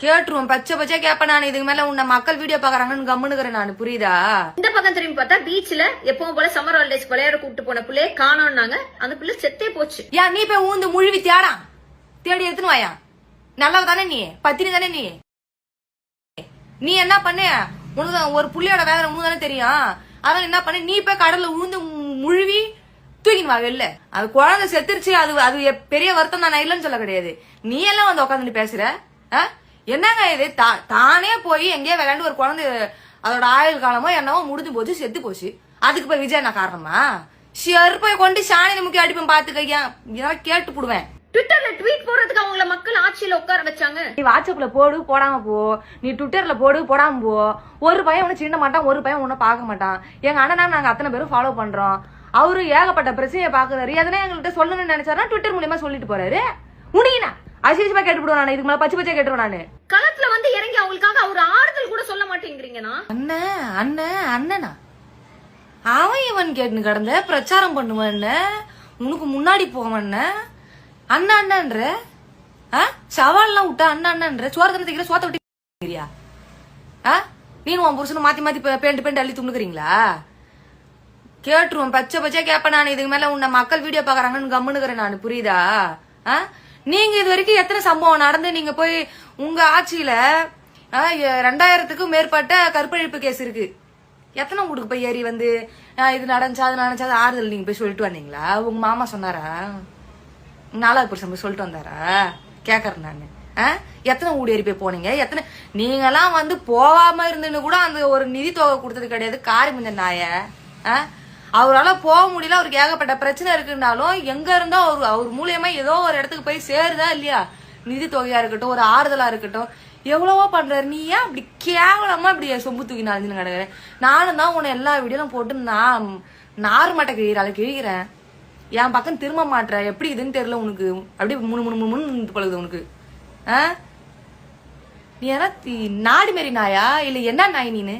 கேட்டுருவோம். பச்சை பச்சை கேப்ப நான். இதுக்கு மேல உன்ன மக்கள் வீடியோ பாக்குறாங்கன்னு கம்முனுக்குறேன் நான். புரியுதா? இந்த பக்கம் திரும்பி பார்த்தா பீச்ல எப்பவும் போல சம்மர் ஹாலிடேஸ் விளையாட கூப்பிட்டு போன பிள்ளைய காணோம்னாங்க. அந்த பிள்ளை செத்தே போச்சு. ஏன் நீ போய் ஊந்து முழுவி தேடா தேடி எடுத்துன்னு வாயா. நல்லவ தானே நீ, பத்தினி தானே நீ. நீ என்ன பண்ண? உனக்கு ஒரு புள்ளையோட வேதனை உனக்கு தானே தெரியும். அதான் என்ன பண்ண, நீ போய் கடல்ல ஊந்து முழுவி தூக்கின்னு வா வெளில. அது குழந்தை செத்துருச்சு, அது அது பெரிய வருத்தம் தான், நான் இல்லைன்னு சொல்ல கிடையாது. நீ எல்லாம் வந்து உட்காந்து பேசுற என்னங்க இது? தானே போய் எங்கேயோ விளையாண்டு ஒரு குழந்தை அதோட ஆயுள் காலமோ என்னவோ முடிஞ்சு போச்சு, செத்து போச்சு. அதுக்கு போய் விஜய் என்ன காரணமா? செருப்பை கொண்டு சாணி முக்கிய அடிப்பேன் பாத்துக்கையா. இதெல்லாம் கேட்டு போடுவேன். ட்விட்டர்ல ட்வீட் போடுறதுக்கு அவங்கள மக்கள் ஆட்சியில உட்கார வச்சாங்க. நீ வாட்ஸ்அப்ல போடு போடாம போ, நீ ட்விட்டர்ல போடு போடாம போ. ஒரு பையன் ஒண்ணு சின்ன மாட்டான், ஒரு பையன் ஒன்னும் பார்க்க மாட்டான். எங்க அண்ணனா நாங்க அத்தனை பேரும் ஃபாலோ பண்றோம். அவரு ஏகப்பட்ட பிரச்சனையை பாக்குறாரு. எதனா எங்கள்கிட்ட சொல்லணும்னு நினைச்சாருன்னா ட்விட்டர் மூலியமா சொல்லிட்டு போறாரு. உனக்கினா அசிசமா கேட்டுவிடுவேன் நான். இதுக்கு மேல பச்சை பச்சை கேட்டுருவேன் நானு. களத்துல வந்து இறங்கி அவங்களுக்காக ஒரு ஆறுதல் கூட சொல்ல மாட்டேங்கிறீங்கன்னா? அண்ணன் அண்ணன் அண்ணனா அவன் இவன் கேட்டுன்னு கிடந்த பிரச்சாரம் பண்ணுவான். உனக்கு முன்னாடி போவான் அண்ணா அண்ணன்ற சவால்லாம் விட்டா அண்ணா அண்ணன்ற. சோறு தண்ணி தைக்கிற சோத்த விட்டு நீ உன் புருஷனை மாத்தி மாத்தி பேண்டு அள்ளி துணுக்குறீங்களா? கேட்டுருவோம். பச்சை பச்சை கேப்ப நான். இதுக்கு மேல உன்ன மக்கள் வீடியோ பாக்குறாங்கன்னு கம்முனுக்குறேன் நான். புரியுதா? நீங்க இது வரைக்கும் எத்தனை சம்பவம் நடந்து நீங்க போய் உங்க ஆட்சியில 2000க்கும் மேற்பட்ட கற்பழிப்பு கேஸ் இருக்கு. எத்தனை உங்களுக்கு போய் ஏறி வந்து இது நடந்துச்சா அது நடந்துச்சா ஆறுதல் நீங்க போய் சொல்லிட்டு வந்தீங்களா? உங்க மாமா சொன்னாரா? 4வது புருஷன் போய் சொல்லிட்டு வந்தாரா? கேக்குறேன் நானு. எத்தனை ஊடி ஏறி போய் போனீங்க? எத்தனை நீங்கெல்லாம் வந்து போகாம இருந்துன்னு கூட அந்த ஒரு நிதி தொகை கொடுத்தது கிடையாது. காரி முந்த நாய அவரால போக முடியல. அவருக்கு ஏகப்பட்ட பிரச்சனை இருக்குன்னாலும் எங்க இருந்தா அவர் மூலியமா ஏதோ ஒரு இடத்துக்கு போய் சேருதா இல்லையா? நிதி தொகையா இருக்கட்டும், ஒரு ஆறுதலா இருக்கட்டும், எவ்வளவோ பண்றாரு. நீ ஏன் அப்படி கேவலமா இப்படி சொம்பு தூக்கி நாளைஞ்சு கிடக்குறேன்? நானும் தான் உன்னை எல்லா வீடியோலாம் போட்டு நான் நார்மட்ட கிழிக்கிறேன் கிழிக்கிறேன். என் பக்கம் திரும்ப மாட்டேற. எப்படி இதுன்னு தெரியல உனக்கு. அப்படியே முன்னு பழகுது உனக்கு. நீ ஏன்னா நாடி மாரி நாயா இல்ல என்ன நாய் நீனு?